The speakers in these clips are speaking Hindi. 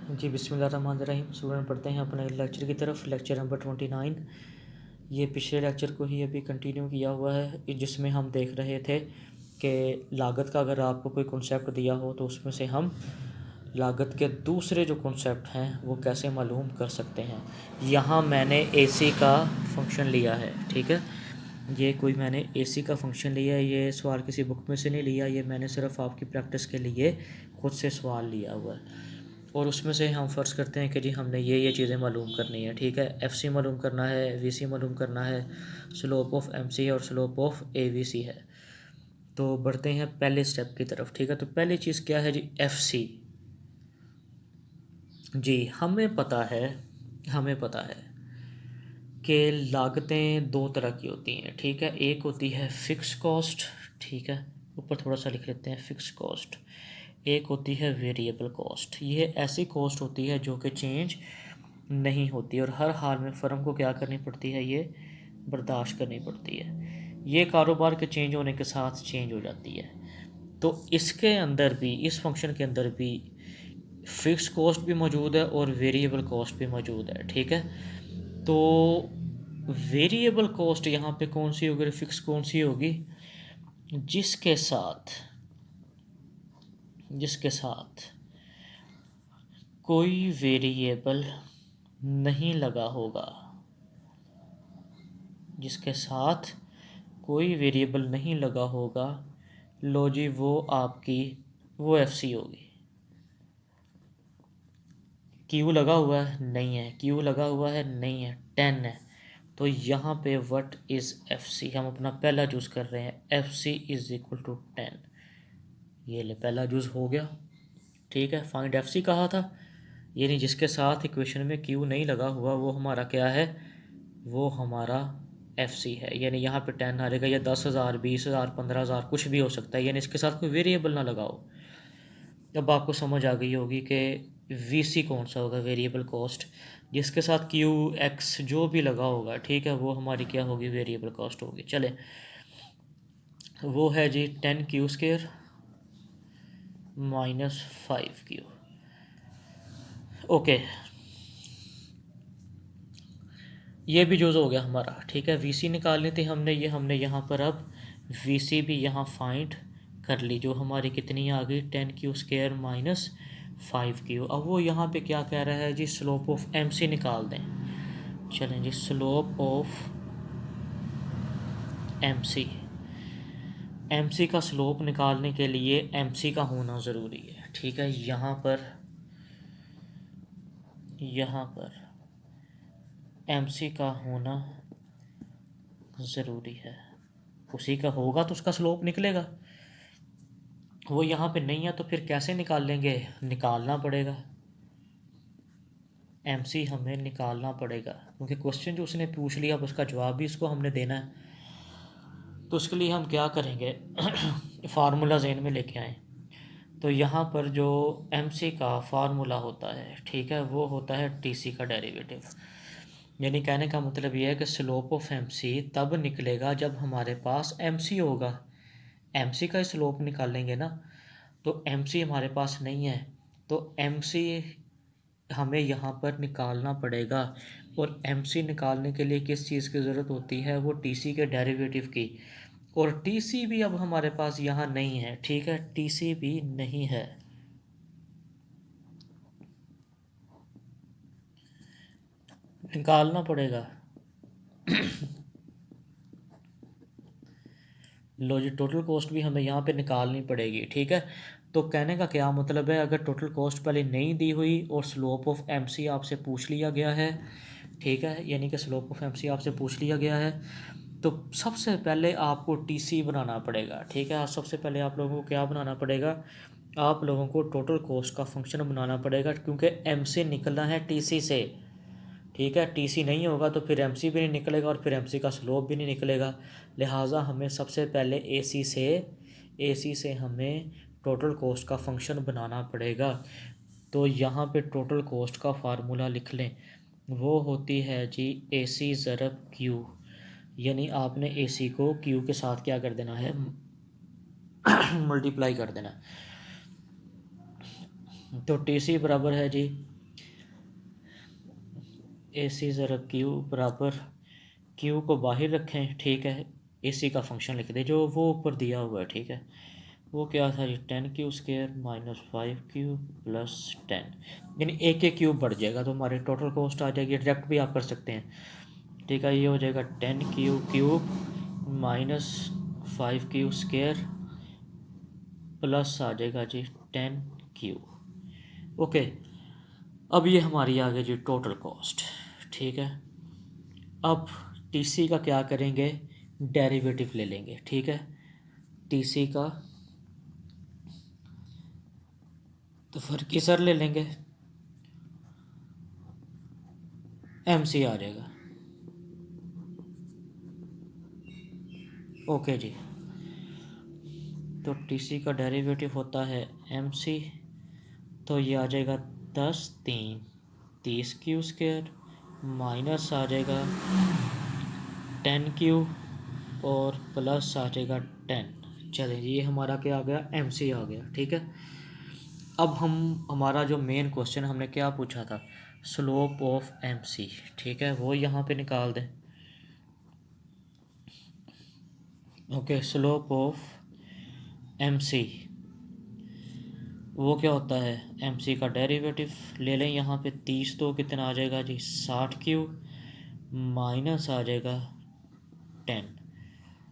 जी बिस्मिल्लाहिर्रहमानिर्रहीम। स्टूडेंट पढ़ते हैं अपने लेक्चर की तरफ। Lecture number 29। ये पिछले लेक्चर को ही अभी कंटिन्यू किया हुआ है, जिसमें हम देख रहे थे कि लागत का अगर आपको कोई कॉन्सेप्ट दिया हो तो उसमें से हम लागत के दूसरे जो कॉन्सेप्ट हैं वो कैसे मालूम कर सकते हैं। यहाँ मैंने एसी का फंक्शन लिया है, ठीक है। ये कोई मैंने एसी का फंक्शन लिया है, ये सवाल किसी बुक में से नहीं लिया, ये मैंने सिर्फ आपकी प्रैक्टिस के लिए खुद से सवाल लिया हुआ है। और उसमें से हम फ़र्ज़ करते हैं कि जी हमने ये चीज़ें मालूम करनी है, ठीक है। एफसी मालूम करना है, वीसी मालूम करना है, स्लोप ऑफ एमसी और स्लोप ऑफ एवीसी है। तो बढ़ते हैं पहले स्टेप की तरफ, ठीक है। तो पहली चीज़ क्या है जी, एफसी। जी हमें पता है कि लागतें दो तरह की होती हैं, ठीक है। एक होती है फ़िक्स कॉस्ट, ठीक है, ऊपर थोड़ा सा लिख लेते हैं फ़िक्स कॉस्ट। एक होती है वेरिएबल कॉस्ट। ये ऐसी कॉस्ट होती है जो कि चेंज नहीं होती और हर हाल में फ़र्म को क्या करनी पड़ती है, ये बर्दाश्त करनी पड़ती है। ये कारोबार के चेंज होने के साथ चेंज हो जाती है। तो इसके अंदर भी, इस फंक्शन के अंदर भी फ़िक्स कॉस्ट भी मौजूद है और वेरिएबल कॉस्ट भी मौजूद है, ठीक है। तो वेरिएबल कॉस्ट यहाँ पे कौन सी होगी, फिक्स कौन सी होगी, जिसके साथ कोई वेरिएबल नहीं लगा होगा, जिसके साथ कोई वेरिएबल नहीं लगा होगा, लो जी वो एफसी होगी। क्यू लगा हुआ है, नहीं है। क्यू लगा हुआ है, नहीं है। 10 है। तो यहाँ पे व्हाट इज़ एफसी, हम अपना पहला चूज़ कर रहे हैं। FC is equal to 10। ये ले पहला चूज़ हो गया, ठीक है। फाइंड एफसी कहा था, यानी जिसके साथ इक्वेशन में क्यू नहीं लगा हुआ वो हमारा क्या है, वो हमारा एफसी है। यानी यहाँ पे 10 आ जाएगा, या 10,000, 20,000, 15,000 कुछ भी हो सकता है, यानी इसके साथ कोई वेरिएबल ना लगाओ। अब आपको समझ आ गई होगी कि वीसी कौन सा होगा, वेरिएबल कॉस्ट। जिसके साथ क्यू एक्स जो भी लगा होगा, ठीक है, वो हमारी क्या होगी, वेरिएबल कॉस्ट होगी। चले, वो है जी 10 क्यू² माइनस 5 क्यू। ओके, ये भी जोज़ हो गया हमारा, ठीक है। वीसी निकालनी थी हमने यहाँ पर अब वीसी भी यहाँ फाइंड कर ली, जो हमारी कितनी आ गई, 10 क्यू² माइनस 5 क्यू। अब वो यहाँ पे क्या कह रहा है जी, स्लोप ऑफ एमसी निकाल दें। चलें जी, स्लोप ऑफ एमसी का स्लोप निकालने के लिए एमसी का होना ज़रूरी है, ठीक है। यहाँ पर एमसी का होना ज़रूरी है, उसी का होगा तो उसका स्लोप निकलेगा। वो यहाँ पे नहीं है तो फिर कैसे निकाल लेंगे, निकालना पड़ेगा। एमसी हमें निकालना पड़ेगा, क्योंकि क्वेश्चन जो उसने पूछ लिया अब उसका जवाब भी इसको हमने देना है। तो उसके लिए हम क्या करेंगे, फार्मूला ज़हन में लेके आए। तो यहाँ पर जो एमसी का फार्मूला होता है, ठीक है, वो होता है टीसी का डेरिवेटिव। यानी कहने का मतलब ये है कि स्लोप ऑफ एमसी तब निकलेगा जब हमारे पास एमसी होगा। एमसी का स्लोप निकालेंगे ना, तो एमसी हमारे पास नहीं है, तो एमसी हमें यहाँ पर निकालना पड़ेगा। और एमसी निकालने के लिए किस चीज़ की ज़रूरत होती है, वो टीसी के डेरिवेटिव की। और टीसी भी अब हमारे पास यहाँ नहीं है, ठीक है, टीसी भी नहीं है। निकालना पड़ेगा। लो जी, टोटल कॉस्ट भी हमें यहाँ पे निकालनी पड़ेगी, ठीक है। तो कहने का क्या मतलब है, अगर टोटल कॉस्ट पहले नहीं दी हुई और स्लोप ऑफ एमसी आपसे पूछ लिया गया है, ठीक है, यानी कि स्लोप ऑफ एमसी आपसे पूछ लिया गया है, तो सबसे पहले आपको टीसी बनाना पड़ेगा, ठीक है। सबसे पहले आप लोगों को क्या बनाना पड़ेगा, आप लोगों को टोटल कॉस्ट का फंक्शन बनाना पड़ेगा, क्योंकि एमसी निकलना है टीसी से, ठीक है। टीसी नहीं होगा तो फिर एमसी भी नहीं निकलेगा और फिर एमसी का स्लोप भी नहीं निकलेगा। लिहाजा हमें सबसे पहले एसी से हमें टोटल कॉस्ट का फंक्शन बनाना पड़ेगा। तो यहाँ पे टोटल कॉस्ट का फार्मूला लिख लें, वो होती है जी एसी ज़रब क्यू। यानी आपने एसी को क्यू के साथ क्या कर देना है, मल्टीप्लाई कर देना। तो टीसी बराबर है जी ए सी ज़रा क्यू बराबर, क्यू को बाहर रखें, ठीक है, ए सी का फंक्शन लिख दें जो वो ऊपर दिया हुआ है, ठीक है। वो क्या था जी, 10 Q square minus 5 Q plus 10, यानी एक क्यूब बढ़ जाएगा तो हमारी टोटल कॉस्ट आ जाएगी। डायरेक्ट भी आप कर सकते हैं, ठीक है। ये हो जाएगा 10 q cube minus 5 q square plus आ जाएगा जी 10 क्यू। ओके, अब ये हमारी आ गई जी टोटल कॉस्ट, ठीक है। अब टीसी का क्या करेंगे, डेरिवेटिव ले लेंगे, ठीक है। टीसी का तो फर्क सर ले लेंगे, एमसी आ जाएगा। ओके जी, तो टीसी का डेरिवेटिव होता है एमसी, तो ये आ जाएगा 10 3 30 क्यू स्क्वायर माइनस आ जाएगा 10 क्यू और प्लस आ जाएगा 10। चलें जी, ये हमारा क्या आ गया, एमसी आ गया, ठीक है। अब हमारा जो मेन क्वेश्चन हमने क्या पूछा था, स्लोप ऑफ एमसी, ठीक है, वो यहाँ पे निकाल दें। ओके, स्लोप ऑफ एमसी वो क्या होता है, एमसी का डेरिवेटिव ले लें। यहाँ पे 30 तो कितना आ जाएगा जी, 60 क्यू माइनस आ जाएगा 10।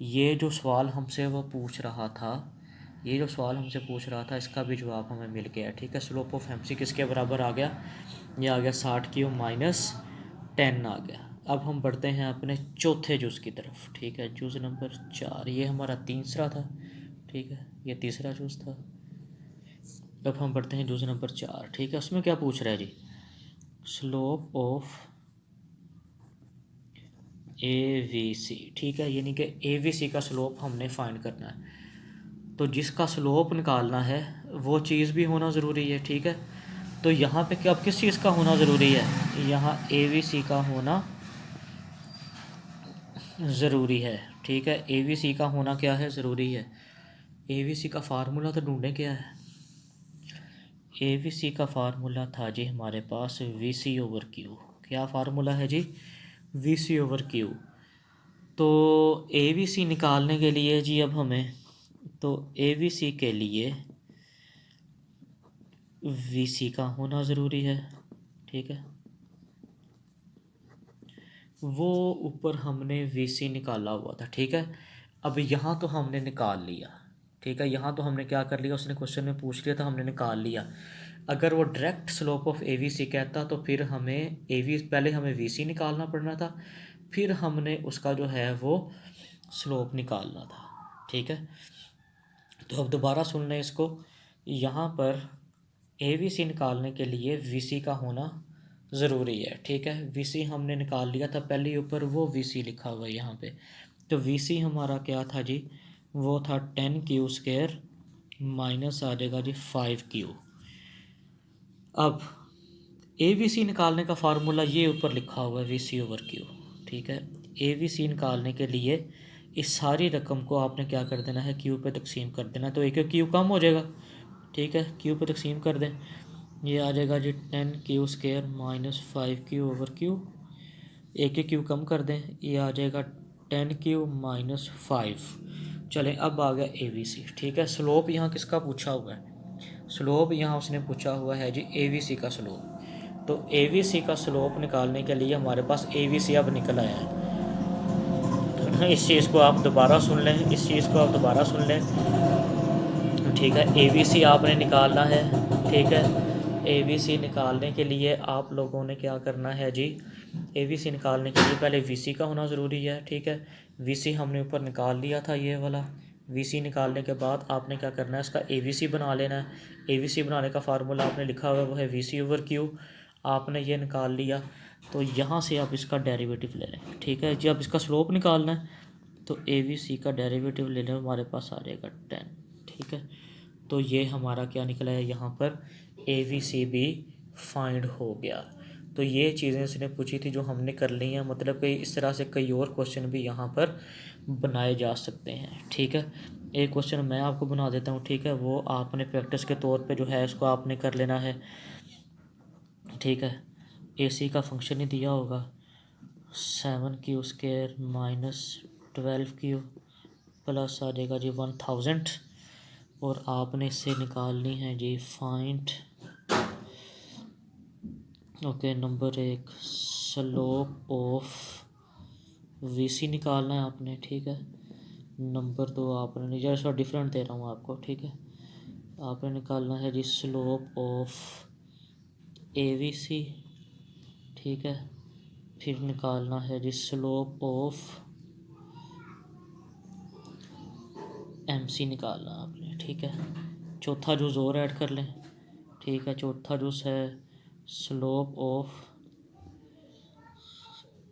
ये जो सवाल हमसे वो पूछ रहा था, ये जो सवाल हमसे पूछ रहा था, इसका भी जवाब हमें मिल गया, ठीक है। स्लोप ऑफ एमसी किसके बराबर आ गया, ये आ गया 60 क्यू माइनस 10 आ गया। अब हम बढ़ते हैं अपने चौथे जूस की तरफ, ठीक है। जूस नंबर 4, ये हमारा तीसरा था, ठीक है, ये तीसरा जूस था। अब हम बढ़ते हैं जूस नंबर 4, ठीक है। उसमें क्या पूछ रहा है जी, स्लोप ऑफ ए वी सी, ठीक है, यानी कि ए वी सी का स्लोप हमने फाइंड करना है। तो जिसका स्लोप निकालना है वो चीज़ भी होना ज़रूरी है, ठीक है। तो यहाँ पे क्या, अब किस चीज़ का होना ज़रूरी है, यहाँ ए वी सी का होना ज़रूरी है, ठीक है। ए वी सी का होना क्या है, ज़रूरी है। ए वी सी का फार्मूला तो ढूंढें, क्या है ए वी सी का फार्मूला था जी हमारे पास वी सी ओवर क्यू। क्या फार्मूला है जी, वी सी ओवर क्यू। तो ए वी सी निकालने के लिए जी, अब हमें तो ए वी सी के लिए वी सी का होना ज़रूरी है, ठीक है। वो ऊपर हमने वी सी निकाला हुआ था, ठीक है। अब यहाँ तो हमने निकाल लिया, ठीक है, यहाँ तो हमने क्या कर लिया, उसने क्वेश्चन में पूछ लिया था, हमने निकाल लिया। अगर वो direct slope of A V C कहता तो फिर हमें पहले हमें वी सी निकालना पड़ना था, फिर हमने उसका जो है वो स्लोप निकालना था, ठीक है। तो अब दोबारा सुन लें इसको, यहाँ पर ए वी सी निकालने के लिए वी सी का होना ज़रूरी है, ठीक है। वी सी हमने निकाल लिया था पहले ही, ऊपर वो वी सी लिखा हुआ है यहाँ पे। तो वी सी हमारा क्या था जी, वो था 10 क्यू स्क्वायर माइनस आ जाएगा जी 5 क्यू। अब ए वी सी निकालने का फार्मूला ये ऊपर लिखा हुआ है वी सी ओवर क्यू, ठीक है। ए वी सी निकालने के लिए इस सारी रकम को आपने क्या कर देना है, क्यू पे तकसीम कर देना, तो एक क्यू कम हो जाएगा, ठीक है। क्यू पे तकसीम कर दें, ये आ जाएगा जी 10 Q square minus 5 Q over Q. एक क्यू कम कर दें, ये आ जाएगा 10 क्यू माइनस 5। चलें, अब आ गया ए वी सी, ठीक है। स्लोप यहाँ किसका पूछा हुआ है, स्लोप यहाँ उसने पूछा हुआ है जी ए वी सी का स्लोप। तो ए वी सी का स्लोप निकालने के लिए हमारे पास ए वी सी अब निकल आया है। इस चीज़ को आप दोबारा सुन लें, इस चीज़ को आप दोबारा सुन लें, ठीक है। ए वी सी आपने निकालना है, ठीक है। ए वी सी निकालने के लिए आप लोगों ने क्या करना है जी, ए वी सी निकालने के लिए पहले वी सी का होना ज़रूरी है, ठीक है। वी सी हमने ऊपर निकाल लिया था, ये वाला वी सी निकालने के बाद आपने क्या करना है, इसका ए वी सी बना लेना है। ए वी सी बनाने का फार्मूला आपने लिखा हुआ है, वो है वी सी ओवर क्यू। आपने ये निकाल लिया, तो यहाँ से आप इसका डेरिवेटिव ले लें, ठीक है। जब इसका स्लोप निकालना है तो ए वी सी का डेरिवेटिव लेने में हमारे पास आ जाएगा 10, ठीक है। तो ये हमारा क्या निकला है, यहाँ पर ए वी सी भी फाइंड हो गया। तो ये चीज़ें इसने पूछी थी जो हमने कर ली हैं, मतलब कि इस तरह से कई और क्वेश्चन भी यहाँ पर बनाए जा सकते हैं, ठीक है। एक क्वेश्चन मैं आपको बना देता हूँ, ठीक है, वो आपने प्रैक्टिस के तौर पे जो है इसको आपने कर लेना है, ठीक है। AC का फंक्शन ही दिया होगा 7 क्यू² माइनस 12 क्यू प्लस आ जाएगा जी 1000 और आपने इससे निकालनी है जी find okay number 1 slope of VC निकालना है आपने, ठीक है। नंबर 2 आपने जैसा डिफरेंट दे रहा हूँ आपको, ठीक है। आपने निकालना है जी स्लोप ऑफ AVC, ठीक है। फिर निकालना है जी स्लोप ऑफ MC निकालना है आपने, ठीक है। चौथा जूस और ऐड कर लें, ठीक है। चौथा जूस है स्लोप ऑफ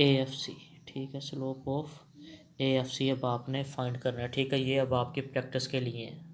AFC, ठीक है। स्लोप ऑफ AFC अब आपने फाइंड करना है, ठीक है। ये अब आपकी प्रैक्टिस के लिए है।